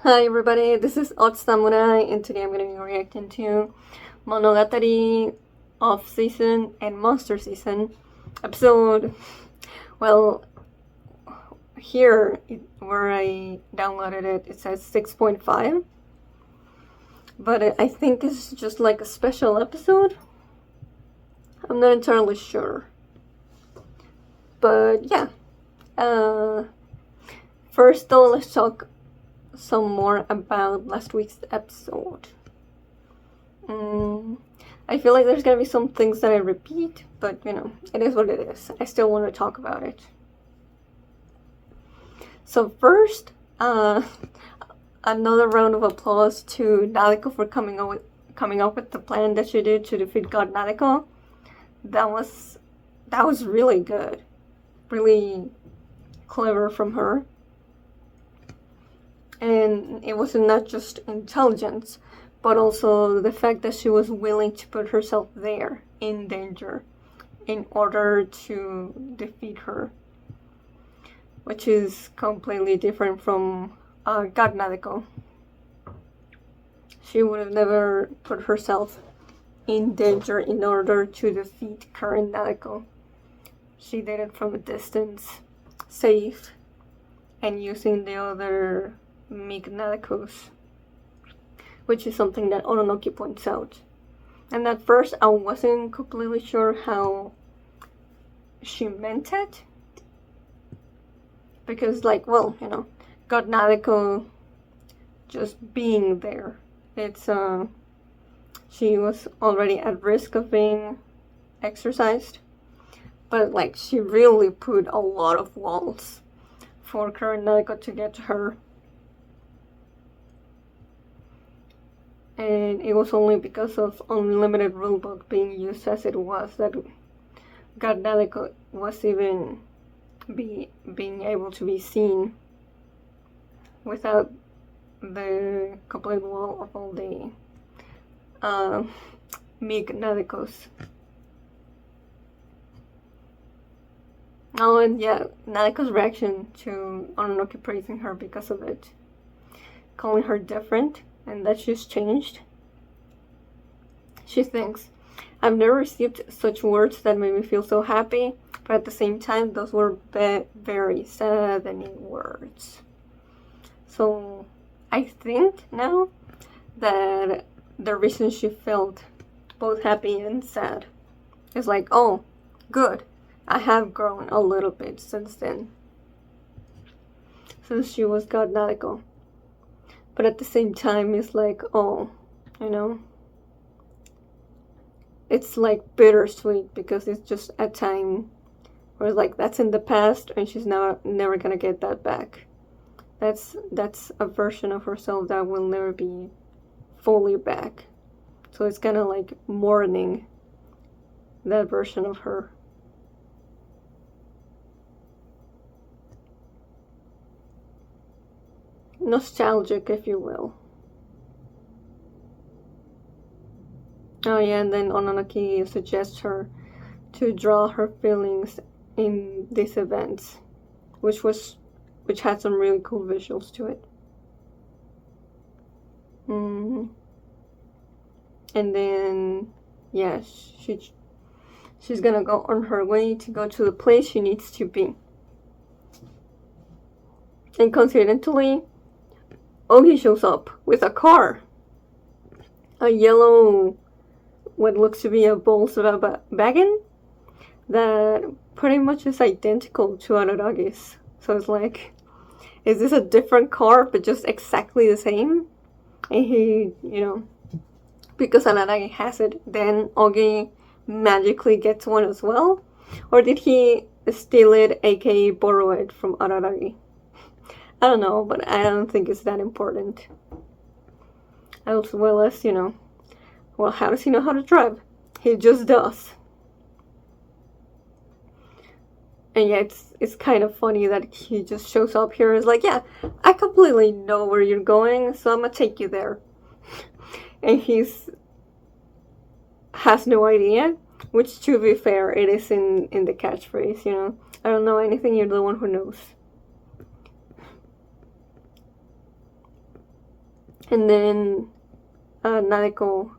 Hi everybody, this is Odd Samurai, and today I'm going to be reacting to Monogatari off-season and monster season episode. Well, here where I downloaded it, it says 6.5, but I think it's just like a special episode. I'm not entirely sure, but yeah. First though, let's talk some more about last week's episode. I feel like there's gonna be some things that I repeat, but you know, it is what it is. I still want to talk about it. So first, another round of applause to Nadeko for coming up with the plan that she did to defeat God Nadeko. That was really good, really clever from her. And it was not just intelligence, but also the fact that she was willing to put herself there in danger in order to defeat her, which is completely different from God Nadeko. She would have never put herself in danger in order to defeat current Nadeko. She did it from a distance, safe, and using the other Meek Nadekos, which is something that Ononoki points out. And at first I wasn't completely sure how she meant it, because like, well, you know, God Nadeko just being there, it's she was already at risk of being exorcised, but like she really put a lot of walls for current Nadeko to get to her. And it was only because of unlimited rulebook being used as it was that God Nadeko was even being able to be seen without the complete wall of all the Meek Nadekos. Oh, and yeah, Nadeko's reaction to Ononoki praising her because of it, calling her different, and that she's changed. She thinks, I've never received such words that made me feel so happy, but at the same time, those were very saddening words. So, I think now that the reason she felt both happy and sad is like, oh, good, I have grown a little bit since then. Since she was God Nadeko. But at the same time, it's like, oh, you know, it's like bittersweet because it's just a time where like that's in the past and she's never gonna get that back. That's a version of herself that will never be fully back. So it's kind of like mourning that version of her. Nostalgic, if you will. Oh yeah, and then Ononoki suggests her to draw her feelings in these events, which had some really cool visuals to it. And then yeah, she's gonna go on her way to go to the place she needs to be. And coincidentally, Ogi shows up with a car. A yellow, what looks to be a Volkswagen that pretty much is identical to Araragi's. So it's like, is this a different car but just exactly the same? And he, you know, because Araragi has it, then Ogi magically gets one as well? Or did he steal it, aka borrow it from Araragi? I don't know, but I don't think it's that important. As well as, you know, well, how does he know how to drive? He just does. And yeah, it's kind of funny that he just shows up here and is like, yeah, I completely know where you're going, so I'm gonna take you there. And has no idea, which to be fair, it is in the catchphrase, you know. I don't know anything, you're the one who knows. And then Nadeko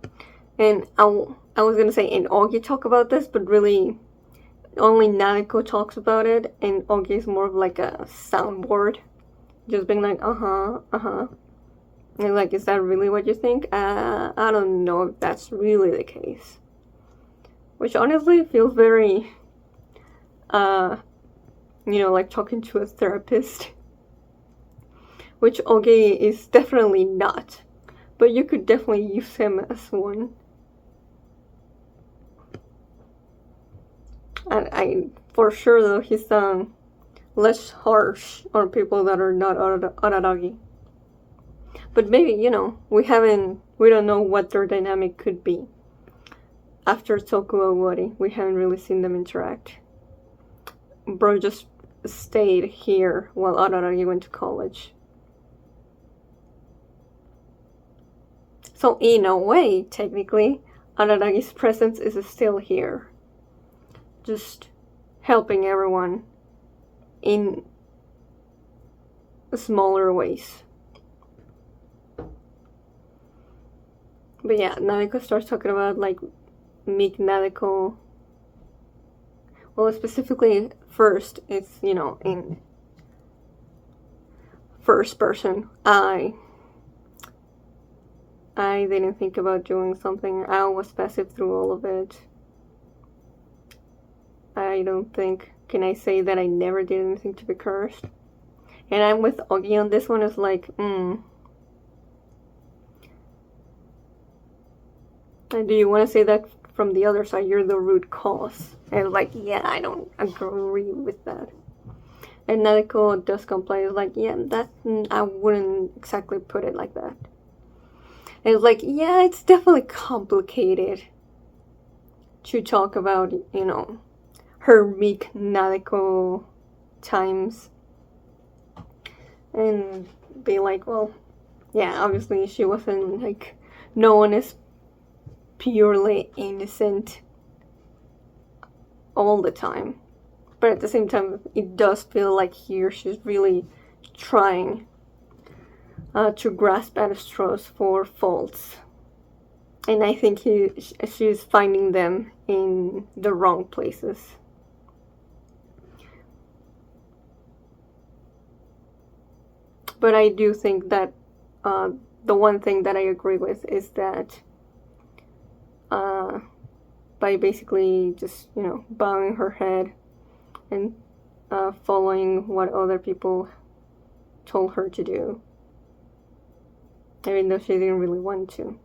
and I was gonna say and Ogi talk about this, but really only Nadeko talks about it, and Ogi is more of like a soundboard, just being like, and like, is that really what you think? I don't know if that's really the case. Which honestly feels very, like talking to a therapist. Which Ogi is definitely not. But you could definitely use him as one. And I, for sure though, he's less harsh on people that are not Araragi. But maybe, we don't know what their dynamic could be. After Tokuo Wari, we haven't really seen them interact. Bro just stayed here while Araragi went to college. So in a way, technically, Araragi's presence is still here. Just helping everyone in smaller ways. But yeah, Nadeko starts talking about like meek Nadeko. Well, specifically first, it's, in first person. I didn't think about doing something. I was passive through all of it. I don't think, can I say that I never did anything to be cursed? And I'm with Ogi on this one. It's like, And do you want to say that from the other side, you're the root cause? And like, yeah, I don't agree with that. And Nadeko does complain. It's like, yeah, I wouldn't exactly put it like that. And it's like, yeah, it's definitely complicated to talk about, her meek Nadeko times. And be like, well, yeah, obviously she wasn't, like, no one is purely innocent all the time. But at the same time, it does feel like here she's really trying to grasp at straws for faults. And I think she's finding them in the wrong places. But I do think that the one thing that I agree with is that by basically just, bowing her head and following what other people told her to do, even though she didn't really want to.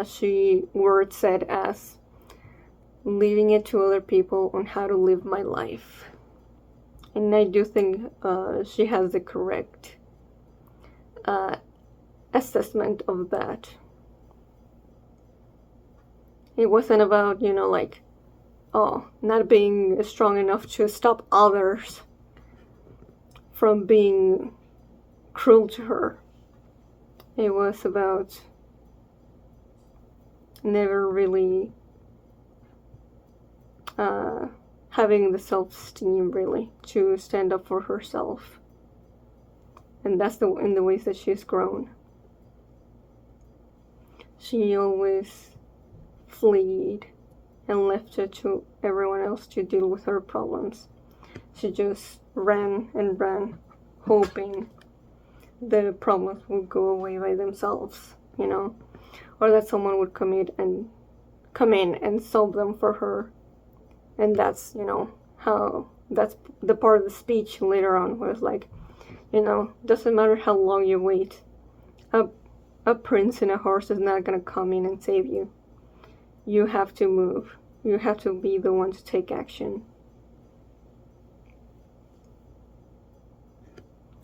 She word said as leaving it to other people on how to live my life. And I do think she has the correct assessment of that. It wasn't about, not being strong enough to stop others from being cruel to her. It was about never really having the self-esteem, really, to stand up for herself. And that's in the ways that she's grown. She always fled and left it to everyone else to deal with her problems. She just ran and ran, hoping the problems would go away by themselves, or that someone would come in and solve them for her. And that's, how, that's the part of the speech later on where it's like, doesn't matter how long you wait, a prince and a horse is not gonna come in and save you. You have to move. You have to be the one to take action.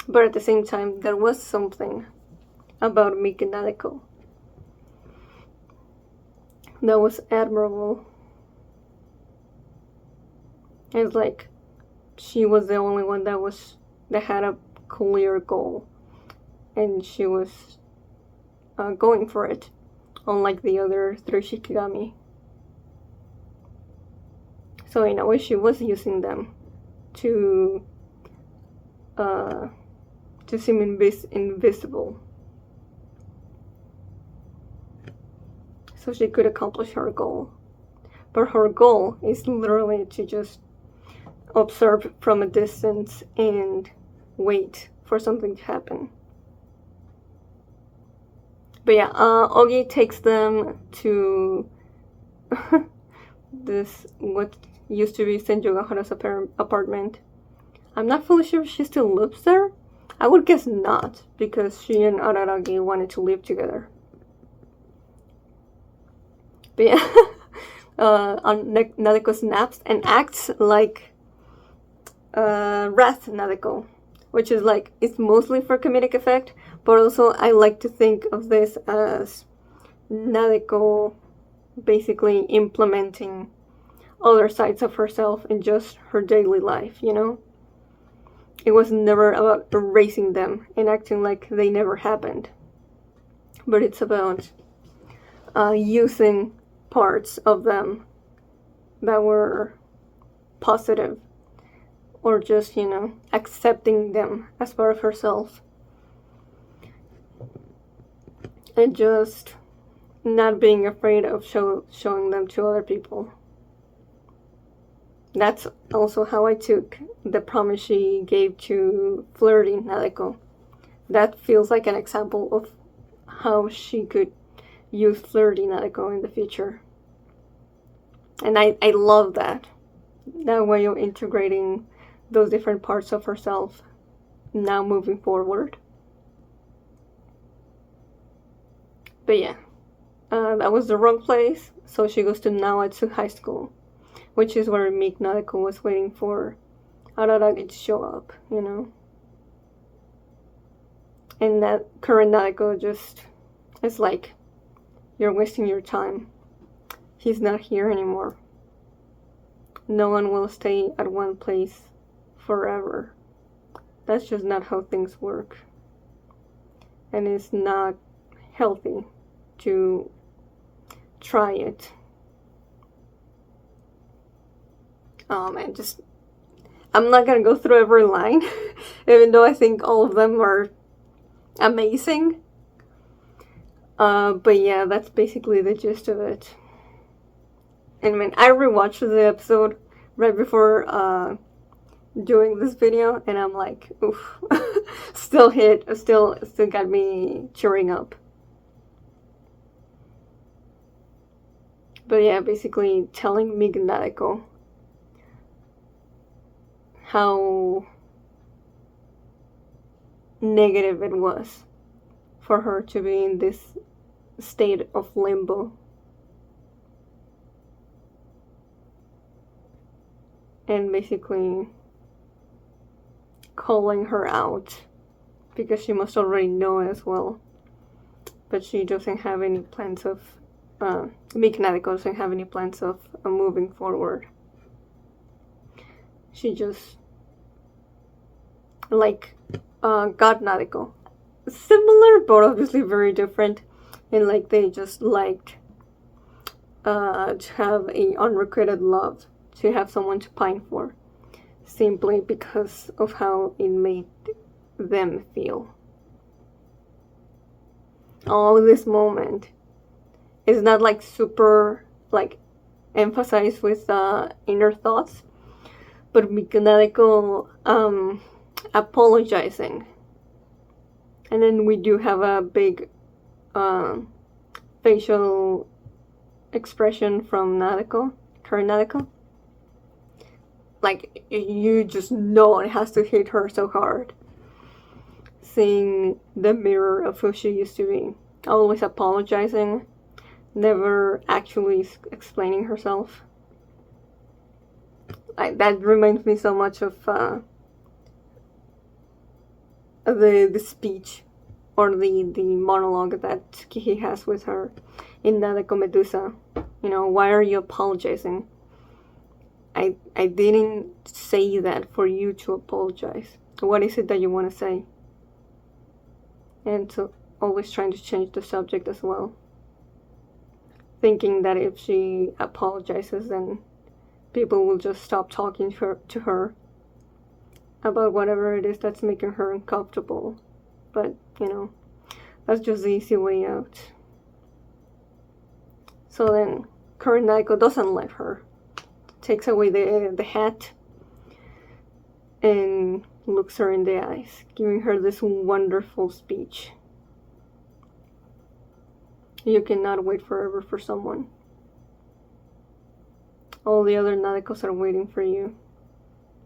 But at the same time, there was something about Mika Nadeko that was admirable. It's like she was the only one that had a clear goal, and she was going for it, unlike the other three Shikigami. So in a way, she was using them to seem invisible, so she could accomplish her goal. But her goal is literally to just observe from a distance and wait for something to happen. But yeah, Ogi takes them to this, what used to be Senjogahara's apartment. I'm not fully sure if she still lives there. I would guess not, because she and Araragi wanted to live together. But yeah, Nadeko snaps and acts like Wrath Nadeko, which is like, it's mostly for comedic effect, but also I like to think of this as Nadeko basically implementing other sides of herself in just her daily life, you know? It was never about erasing them and acting like they never happened. But it's about using parts of them that were positive, or just, you know, accepting them as part of herself. And just not being afraid of showing them to other people. That's also how I took the promise she gave to flirty Nadeko. That feels like an example of how she could use flirty Nadeko in the future. And I love that way of integrating those different parts of herself now moving forward. But yeah, that was the wrong place, so she goes to Naoatsu High School, which is where meek Nadeko was waiting for Araragi to show up, you know. And that current Nadeko just is like, you're wasting your time. He's not here anymore. No one will stay at one place forever. That's just not how things work. And it's not healthy to try it. I'm not gonna go through every line, even though I think all of them are amazing. But yeah, that's basically the gist of it. And I mean, I rewatched the episode right before doing this video, and I'm like, oof, still got me cheering up. But yeah, basically telling Meek Nadeko how negative it was for her to be in this state of limbo. And basically calling her out, because she must already know as well. But she doesn't have any plans of, Meek Nadeko doesn't have any plans of moving forward. She just, like, God Nadeko. Similar, but obviously very different. And like, they just liked to have a unrequited love, to have someone to pine for, simply because of how it made them feel. Oh, this moment is not like super like emphasized with inner thoughts, but Nadeko apologizing, and then we do have a big facial expression from Nadeko, current Nadeko. Like, you just know it has to hit her so hard. Seeing the mirror of who she used to be. Always apologizing. Never actually explaining herself. That reminds me so much of the speech or the monologue that Tsukihi has with her in Nadeko Medusa. You know, why are you apologizing? I didn't say that for you to apologize. What is it that you want to say? And so always trying to change the subject as well. Thinking that if she apologizes, then people will just stop talking to her about whatever it is that's making her uncomfortable. But, you know, that's just the easy way out. So then current Naiko doesn't let her. Takes away the hat and looks her in the eyes, giving her this wonderful speech. You cannot wait forever for someone. All the other Nadekos are waiting for you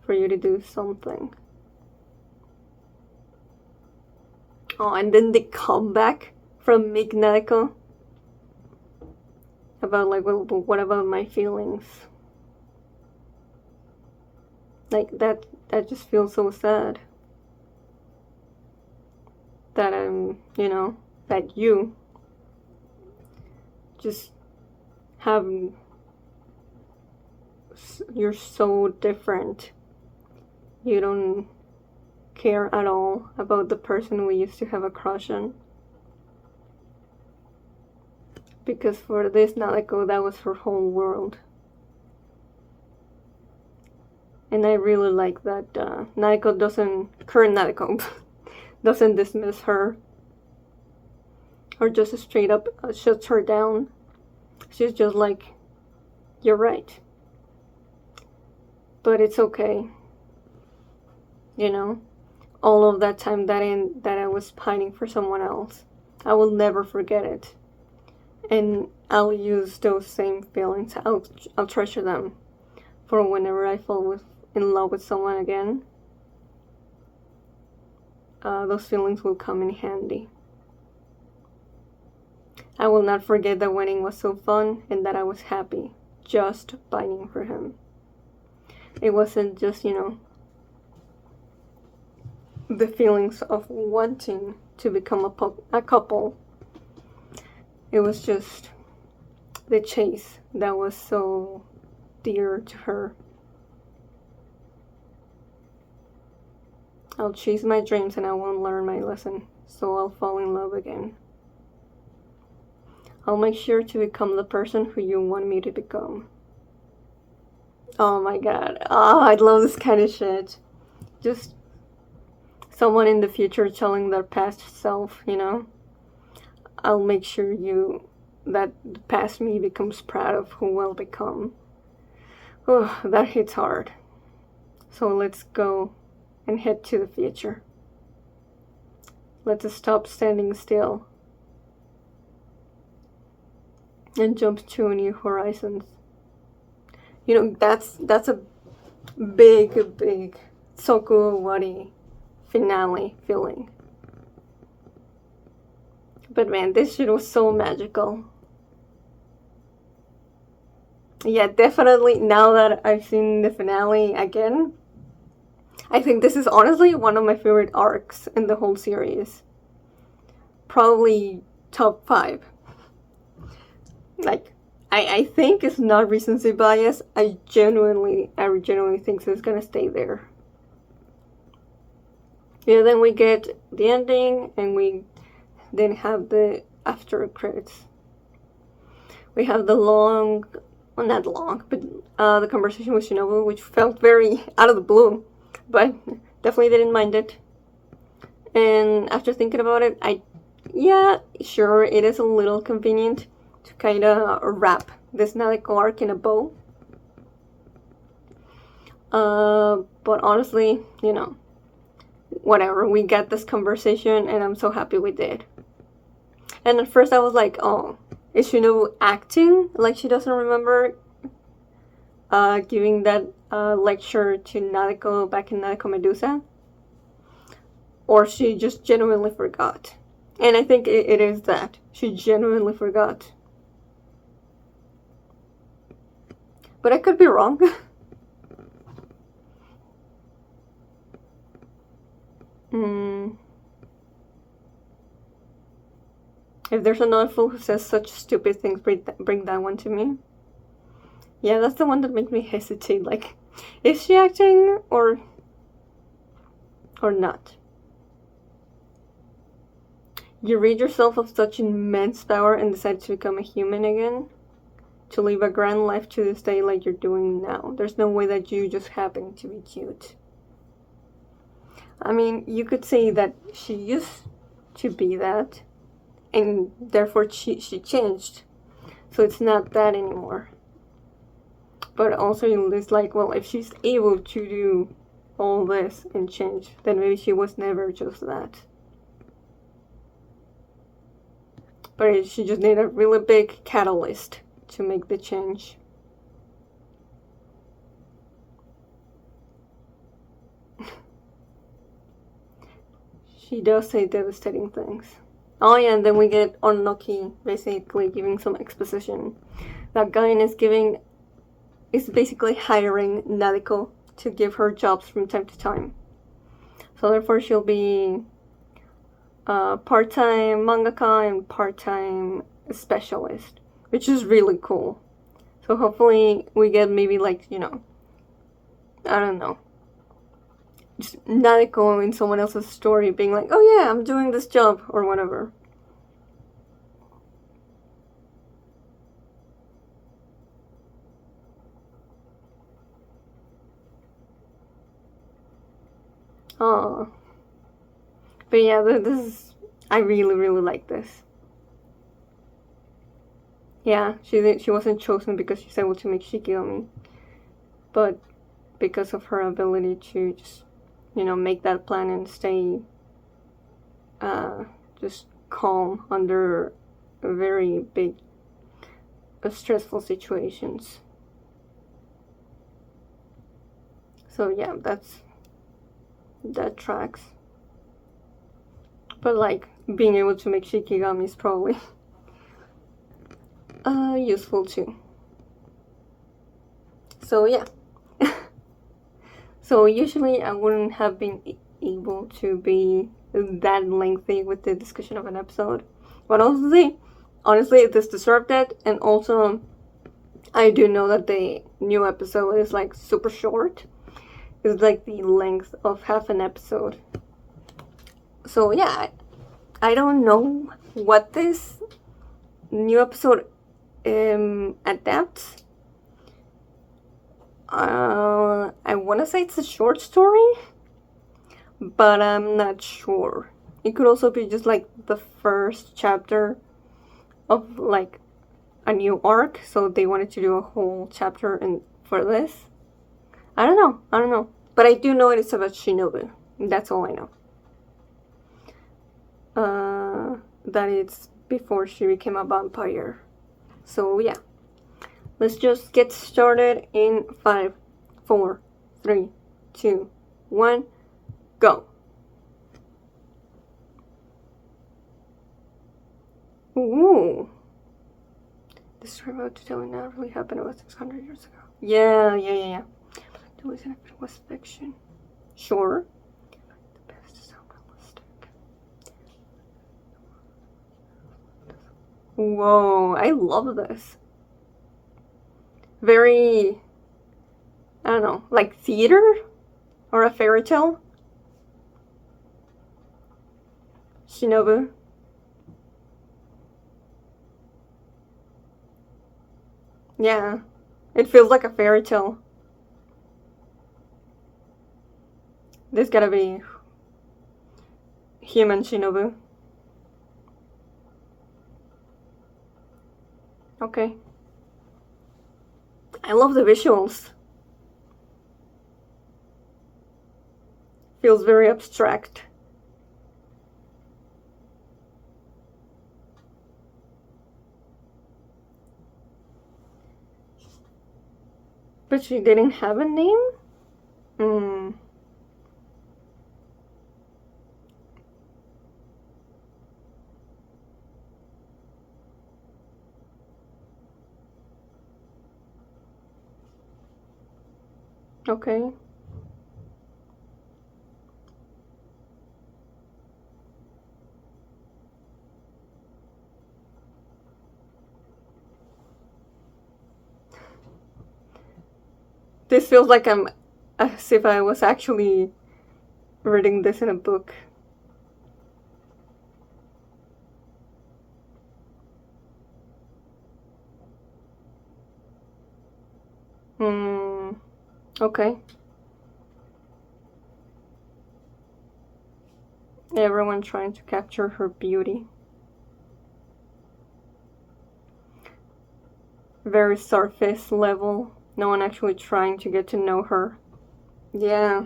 to do something. Oh, and then the comeback from Meek Nadeko about like, well, what about my feelings? Like that just feels so sad. That that you just have, you're so different. You don't care at all about the person we used to have a crush on. Because for this Nadeko, that was her whole world. And I really like that current Nadeko doesn't dismiss her or just straight up shuts her down. She's just like, you're right. But it's okay. You know, all of that time that I was pining for someone else, I will never forget it. And I'll use those same feelings. I'll treasure them for whenever I fall in love with someone again. Those feelings will come in handy. I will not forget that wedding was so fun and that I was happy just pining for him. It wasn't just, the feelings of wanting to become a couple. It was just the chase that was so dear to her. I'll chase my dreams and I won't learn my lesson, so I'll fall in love again. I'll make sure to become the person who you want me to become. Oh my god. Oh, I love this kind of shit. Just someone in the future telling their past self, I'll make sure that the past me becomes proud of who I'll become. Oh, that hits hard. So let's go and head to the future. Let's stop standing still and jump to new horizons. That's a big Soku Wari finale feeling. But man, this shit was so magical. Yeah, definitely, now that I've seen the finale again, I think this is honestly one of my favorite arcs in the whole series. Probably top 5. Like, I think it's not recency bias. I genuinely think it's gonna stay there. Yeah, then we get the ending, and we then have the after credits. We have the not long, but the conversation with Shinobu, which felt very out of the blue, but definitely didn't mind it. And after thinking about it, sure, it is a little convenient to kind of wrap this Nadeko arc in a bow. But honestly, whatever, we got this conversation and I'm so happy we did. And at first I was like, oh, is Shinobu acting like she doesn't remember giving that lecture to Nadeko back in Nadeko Medusa? Or she just genuinely forgot. And I think it is that. She genuinely forgot. But I could be wrong. If there's another fool who says such stupid things, bring that one to me. Yeah, that's the one that makes me hesitate. Like, is she acting or not? You rid yourself of such immense power and decide to become a human again? To live a grand life to this day like you're doing now. There's no way that you just happen to be cute. I mean, you could say that she used to be that, and therefore she changed. So it's not that anymore. But also it's like, well, if she's able to do all this and change, then maybe she was never just that. But she just needed a really big catalyst to make the change. She does say devastating things. Oh yeah, and then we get Onoki basically giving some exposition. That Gain is basically hiring Nadeko to give her jobs from time to time. So therefore she'll be part-time mangaka and part-time specialist, which is really cool. So hopefully we get maybe like, I don't know, just Nadeko in someone else's story being like, oh yeah, I'm doing this job or whatever. Oh, but yeah, I really, really like this. Yeah, she wasn't chosen because she's able to make Shikigami, but because of her ability to just, make that plan and stay just calm under very big, stressful situations. So yeah, that tracks. But like, being able to make Shikigami is probably useful too. So yeah. So usually I wouldn't have been able to be that lengthy with the discussion of an episode. But honestly, this deserved it. And also, I do know that the new episode is like super short. It's like the length of half an episode. So yeah, I don't know what this new episode adapts. I want to say it's a short story, but I'm not sure. It could also be just like the first chapter of like a new arc, so they wanted to do a whole chapter for this. I don't know. But I do know it's about Shinobu. That's all I know. That it's before she became a vampire. So yeah. Let's just get started in 5, 4, 3, 2, 1, go. Ooh. This story about to tell me now really happened about 600 years ago. Yeah. To listen if it was fiction. Sure. The best is so realistic. Whoa, I love this. Very, I don't know, like theater or a fairy tale. Shinobu. Yeah, it feels like a fairy tale. This gotta be human Shinobu. Okay. I love the visuals. Feels very abstract. But she didn't have a name? Okay. This feels like I'm as if I was actually reading this in a book. Okay. Everyone trying to capture her beauty. very surface level. No one actually trying to get to know her. Yeah.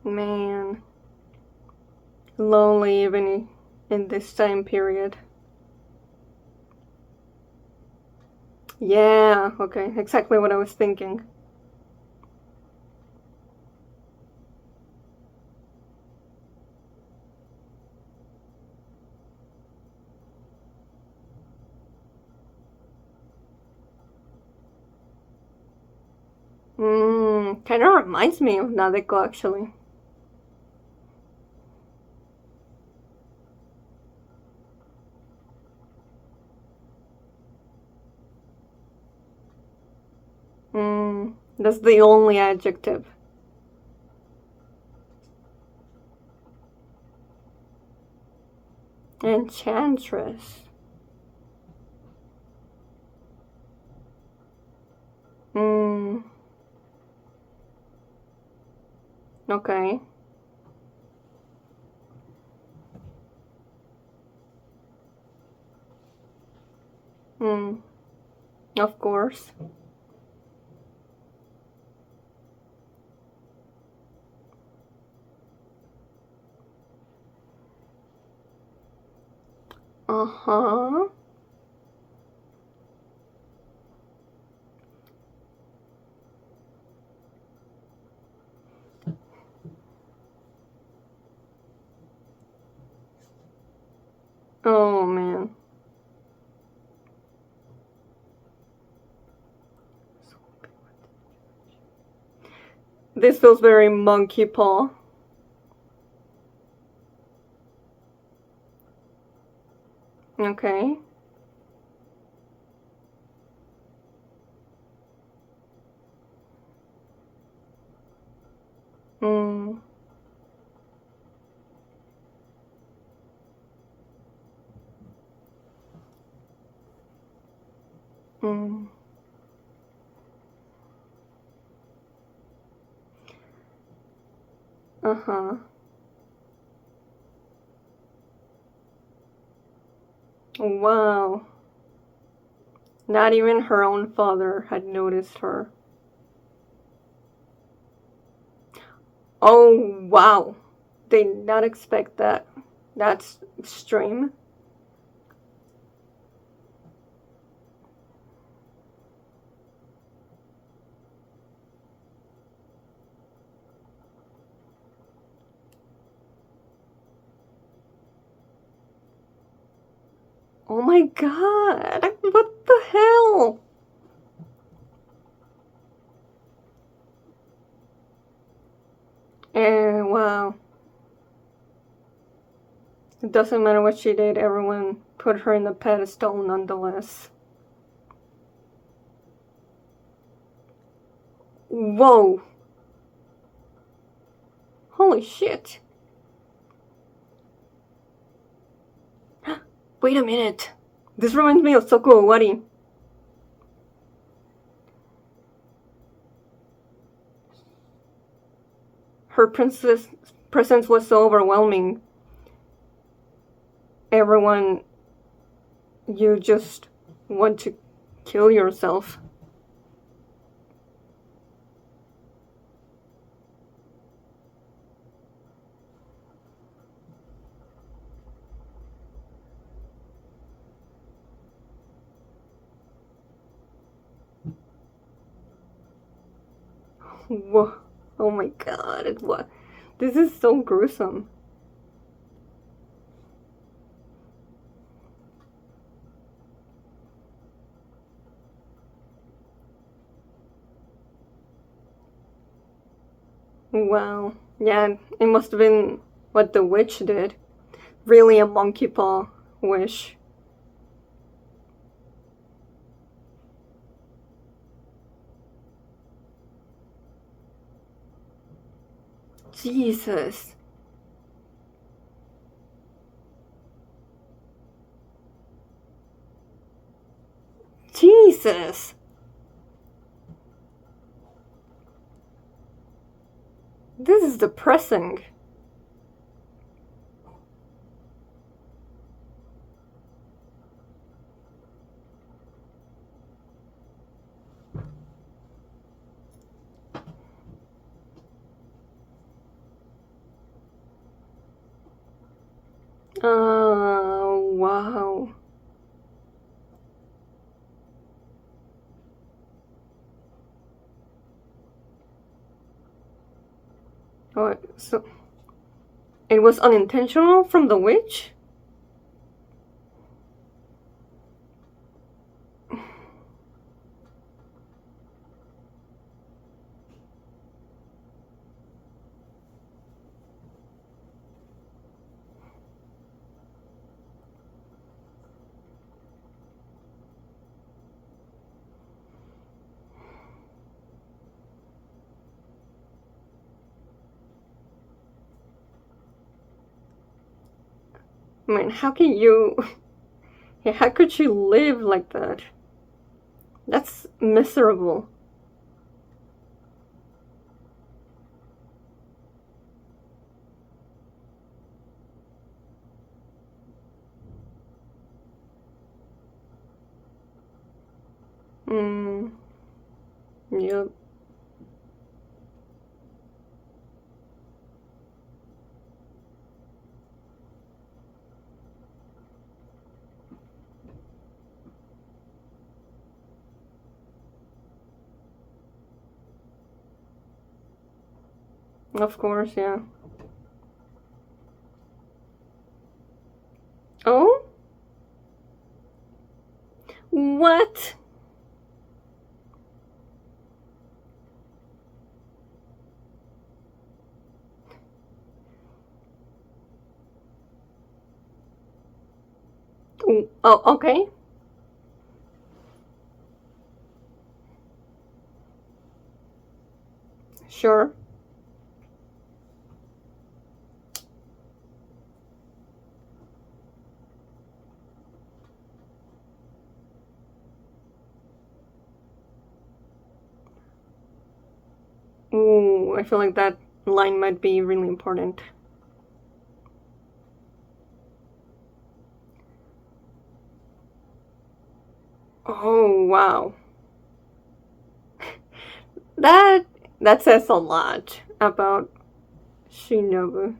Man. Lonely even in this time period. Yeah, okay, exactly what I was thinking. Kind of reminds me of Nadeko actually. That's the only adjective. Enchantress. Okay. Of course. Uh-huh. Oh, man. This feels very monkey paw. Okay. Mm. Mm. Uh-huh. Wow. Not even her own father had noticed her. Oh, wow. Did not expect that. That's extreme. Oh my god. What the hell? Wow. It doesn't matter what she did, everyone put her in the pedestal nonetheless. Whoa. Holy shit. Wait a minute. This reminds me of Soko Owari. Her presence was so overwhelming. Everyone, you just want to kill yourself. Whoa. Oh my god. What? This is so gruesome. Wow. Yeah, it must have been what the witch did. Really a monkey paw wish. Jesus. Jesus. This is depressing. Wow. Oh, so it was unintentional from the witch? I mean, how can you... How could you live like that? That's miserable. Mm, yep. Of course, yeah. Oh? What? Oh, okay. Sure. Ooh, I feel like that line might be really important. Oh, wow. That that says a lot about Shinobu.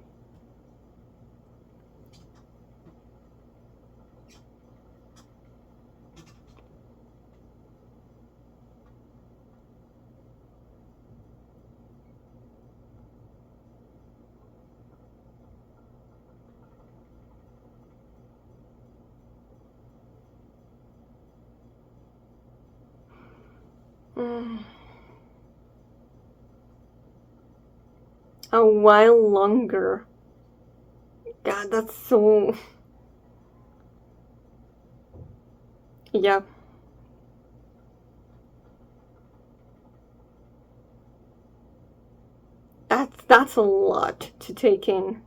Mm. A while longer. God, that's so... Yeah, that's a lot to take in.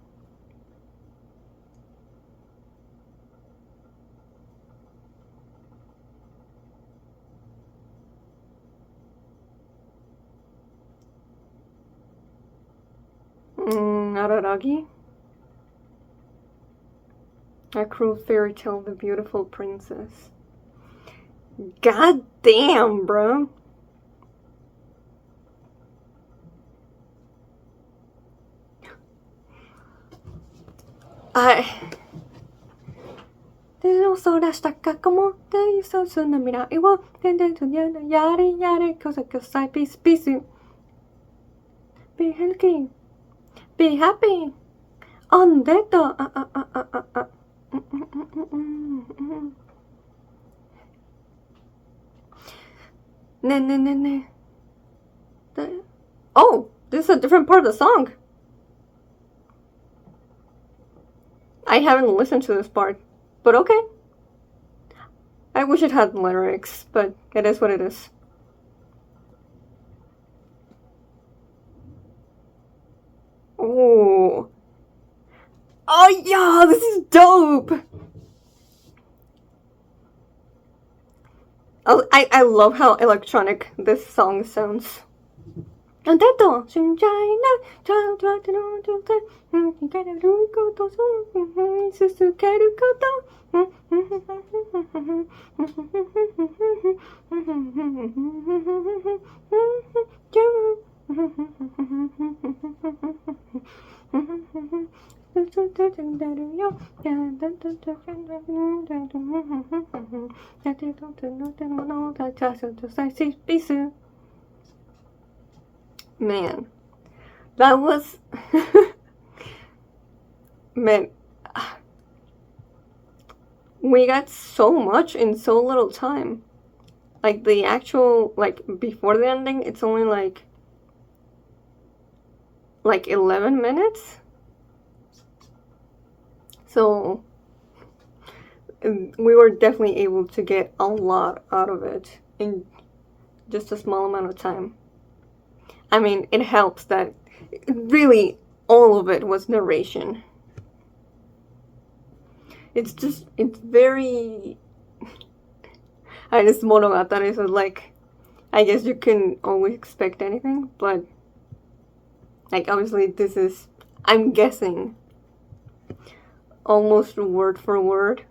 Araragi? A cruel fairy tale, the beautiful princess. God damn, bro. I... 手をそらした過去も大切な未来を全然とやれやれこそこさいピースピース Be healthy Be happy On that ねえねえねえねえ Oh, this is a different part of the song. I haven't listened to this part, but okay. I wish it had lyrics, but it is what it is. Oh. Oh yeah, this is dope. I love how electronic this song sounds. あんたと信じないちゃんと当てること生かれること続けること Man, that was man, we got so much in so little time. Like the actual, like before the ending, it's only like 11 minutes. So we were definitely able to get a lot out of it in just a small amount of time. I mean, it helps that really all of it was narration. It's very. And it's Monogatari, so like, I guess you can always expect anything, but like, obviously, this is, I'm guessing, almost word for word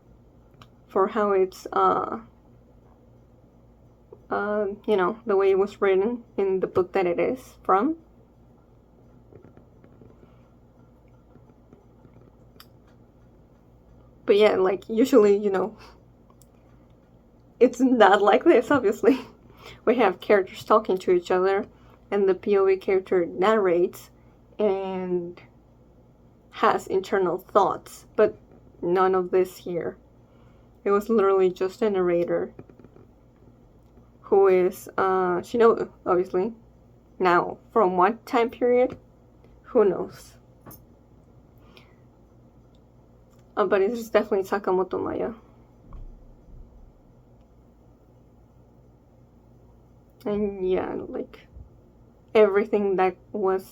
for how it's, you know, the way it was written in the book that it is from. But yeah, like, usually, you know, it's not like this, obviously. We have characters talking to each other, and the POV character narrates and has internal thoughts, but none of this here. It was literally just a narrator who is Shinobu, obviously. Now, from what time period? Who knows? But it's definitely Sakamoto Maya. And yeah, like everything that was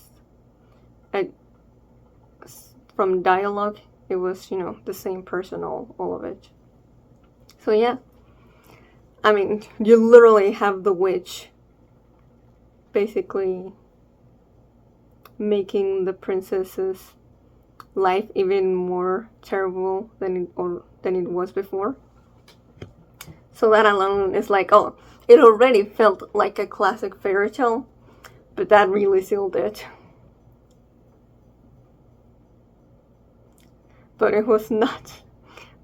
from dialogue, it was, you know, the same person, all of it. So yeah, I mean, you literally have the witch basically making the princess's life even more terrible than it was before. So that alone is like, oh, it already felt like a classic fairy tale, but that really sealed it. But it was not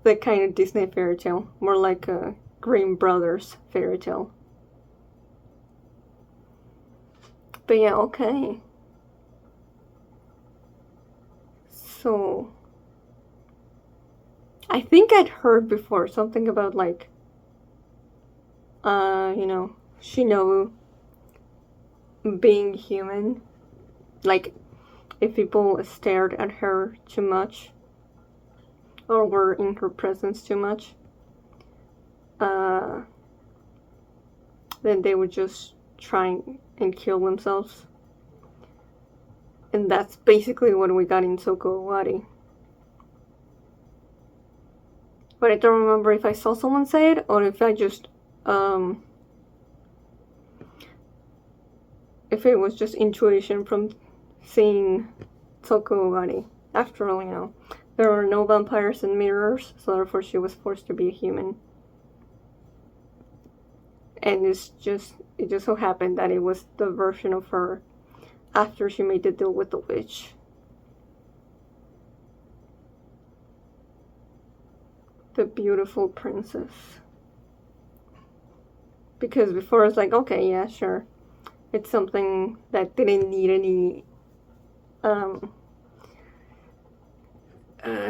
the kind of Disney fairy tale, more like a Grimm Brothers fairy tale. But yeah, okay. So, I think I'd heard before something about like, you know, Shinobu being human. Like, if people stared at her too much, or were in her presence too much, then they would just try and kill themselves. And that's basically what we got in Soko Owari. But I don't remember if I saw someone say it, or if I just, if it was just intuition from seeing Soko Owari. After all, you know, there are no vampires and mirrors, so therefore she was forced to be a human. And it just so happened that it was the version of her after she made the deal with the witch. The beautiful princess. Because before it's like, okay, yeah, sure. It's something that didn't need any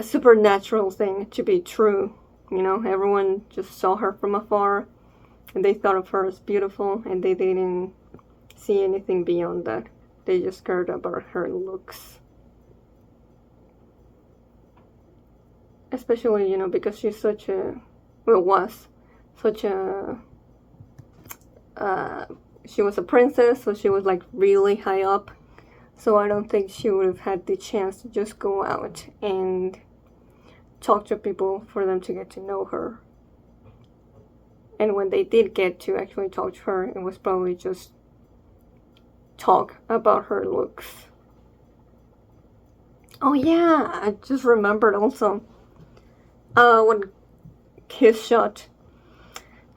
supernatural thing to be true. You know, everyone just saw her from afar and they thought of her as beautiful, and they didn't see anything beyond that. They just cared about her looks. Especially, you know, because she's such a, well, was such a, she was a princess, so she was like really high up. So I don't think she would have had the chance to just go out and talk to people for them to get to know her. And when they did get to actually talk to her, it was probably just talk about her looks. Oh yeah, I just remembered also. When Kiss Shot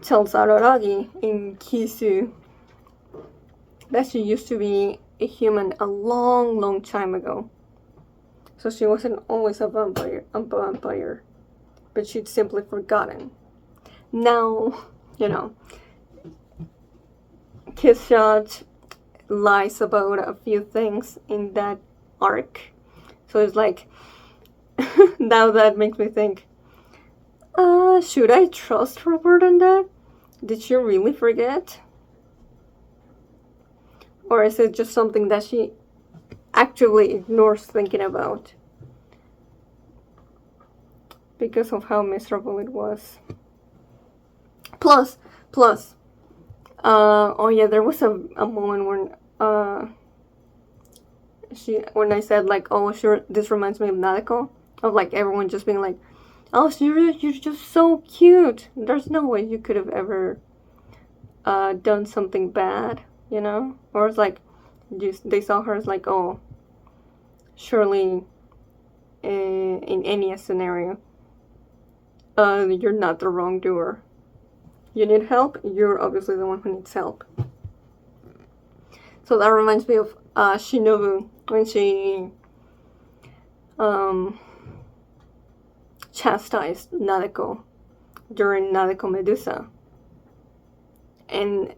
tells Araragi in Kisu that she used to be a human a long, long time ago. So she wasn't always a vampire, but she'd simply forgotten. Now, you know, Kiss Shot lies about a few things in that arc. So it's like, now that makes me think, should I trust her word on that? Did she really forget? Or is it just something that she actively ignores thinking about? Because of how miserable it was. Plus, oh yeah, there was a moment when I said like, oh sure, this reminds me of Nadeko, of like everyone just being like, oh, so you're just so cute. There's no way you could have ever done something bad, you know? Or it's like, they saw her as like, oh, surely in any scenario, you're not the wrongdoer. You need help, you're obviously the one who needs help. So that reminds me of Shinobu when she chastised Nadeko during Nadeko Medusa. And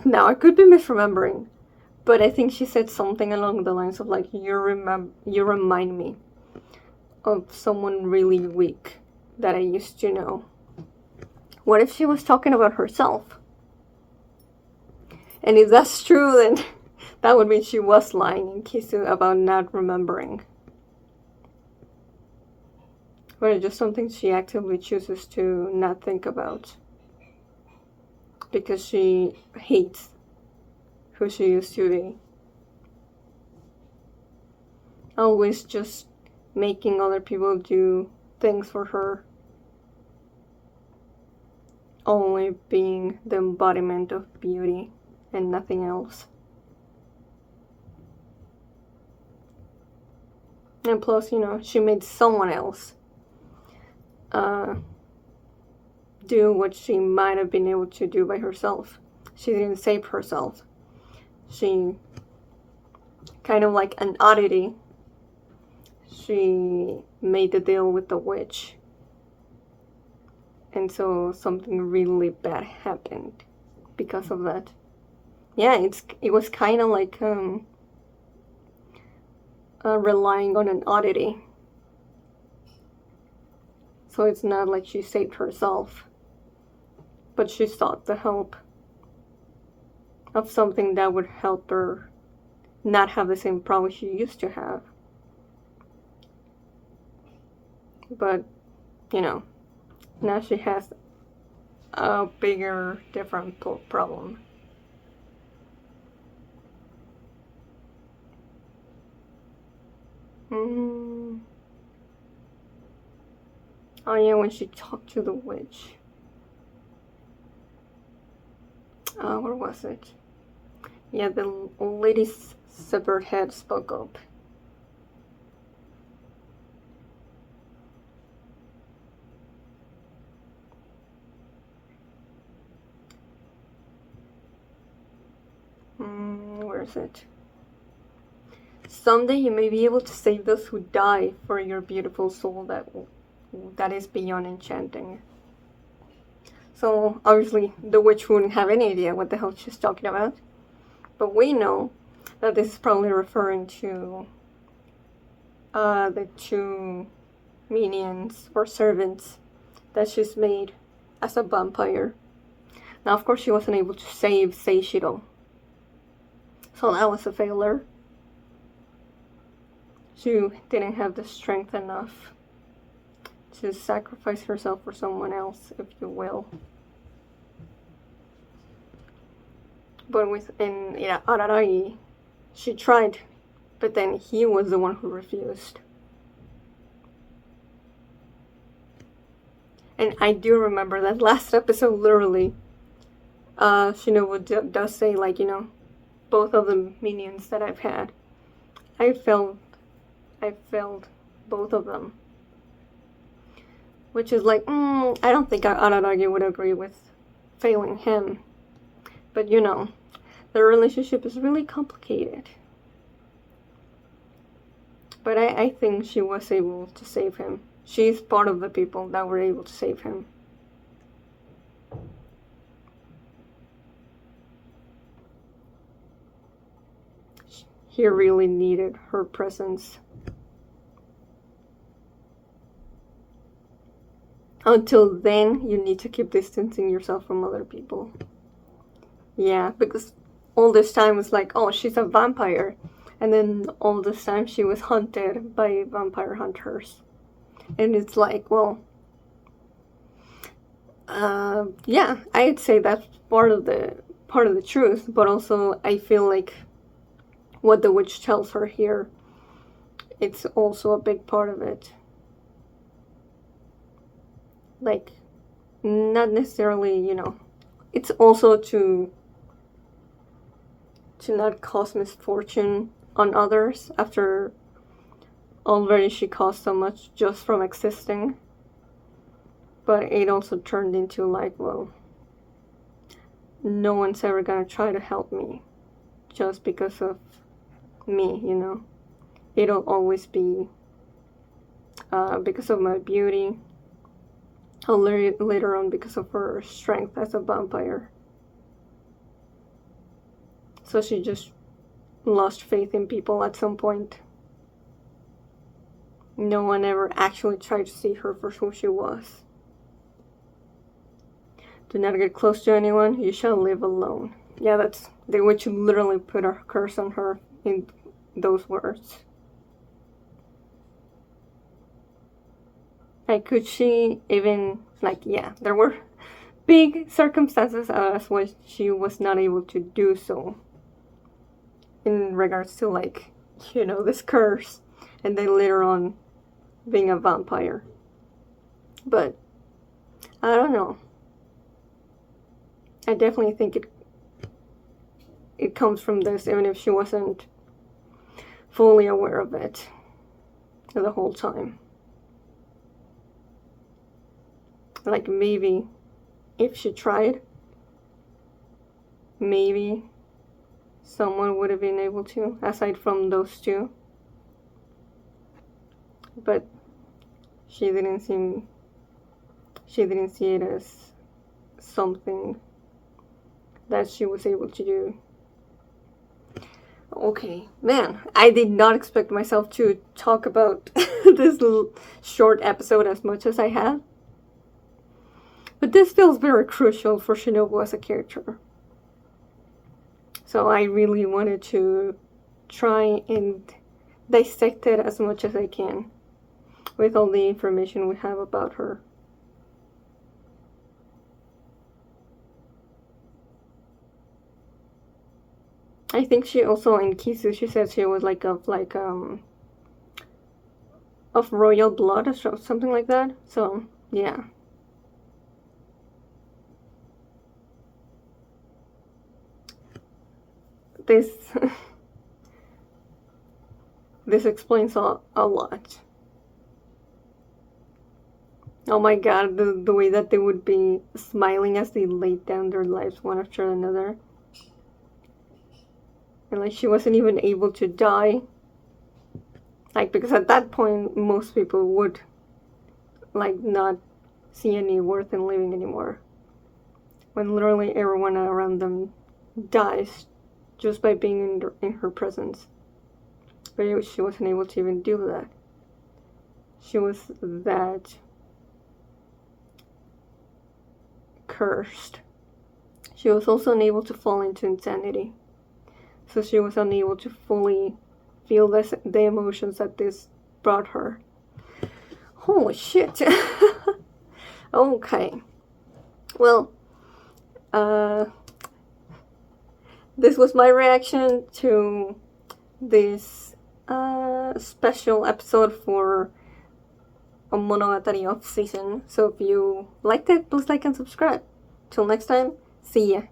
now I could be misremembering, but I think she said something along the lines of like, you remind me of someone really weak that I used to know. What if she was talking about herself? And if that's true, then that would mean she was lying in Kisu about not remembering. But it's just something she actively chooses to not think about. Because she hates who she used to be. Always just making other people do things for her. Only being the embodiment of beauty and nothing else. And plus, you know, she made someone else do what she might have been able to do by herself. She didn't save herself. She, kind of like an oddity, she made the deal with the witch. And so something really bad happened because of that. Yeah, it was kind of like relying on an oddity. So it's not like she saved herself, but she sought the help of something that would help her not have the same problem she used to have. But, you know, now she has a bigger, different problem. Oh yeah, when she talked to the witch. Where was it? Yeah, the lady's severed head spoke up. Where is it? Someday you may be able to save those who die for your beautiful soul that is beyond enchanting. So obviously the witch wouldn't have any idea what the hell she's talking about. But we know that this is probably referring to the two minions or servants that she's made as a vampire. Now of course she wasn't able to save Seishiro. So that was a failure. She didn't have the strength enough to sacrifice herself for someone else, if you will. But in Araragi, she tried, but then he was the one who refused. And I do remember that last episode, literally, Shinobu does say, like, you know, both of the minions that I've had, I failed both of them. Which is like, I don't think Araragi would agree with failing him. But you know, their relationship is really complicated. But I think she was able to save him. She's part of the people that were able to save him. He really needed her presence. Until then, you need to keep distancing yourself from other people. Yeah, because all this time was like, oh, she's a vampire. And then all this time she was hunted by vampire hunters. And it's like, well, yeah, I'd say that's part of the truth, but also I feel like what the witch tells her here, it's also a big part of it. Like, not necessarily, it's also to not cause misfortune on others after already she caused so much just from existing. But it also turned into like, well, no one's ever gonna try to help me just because of me, It'll always be because of my beauty, or later on because of her strength as a vampire. So she just lost faith in people at some point. No one ever actually tried to see her for who she was. Do not get close to anyone, you shall live alone. Yeah, that's the witch literally put a curse on her in those words. Like, could she even, yeah, there were big circumstances as why she was not able to do so. In regards to, this curse, and then later on being a vampire. But I don't know. I definitely think it comes from this, even if she wasn't fully aware of it the whole time. Like, maybe if she tried, maybe someone would have been able to, aside from those two. But she didn't see it as something that she was able to do. Okay, man, I did not expect myself to talk about this little short episode as much as I have. But this feels very crucial for Shinobu as a character. So I really wanted to try and dissect it as much as I can with all the information we have about her. I think she also, in Kisu, she said she was of royal blood or something like that. So, yeah. This explains a lot. Oh my god, the way that they would be smiling as they laid down their lives one after another. And she wasn't even able to die. Because at that point, most people would, not see any worth in living anymore. When literally everyone around them dies just by being in her presence. But she wasn't able to even do that. She was that cursed. She was also unable to fall into insanity. So she was unable to fully feel the emotions that this brought her. Holy shit. Okay. Well, this was my reaction to this special episode for a Monogatari off season. So if you liked it, please like and subscribe. Till next time, see ya.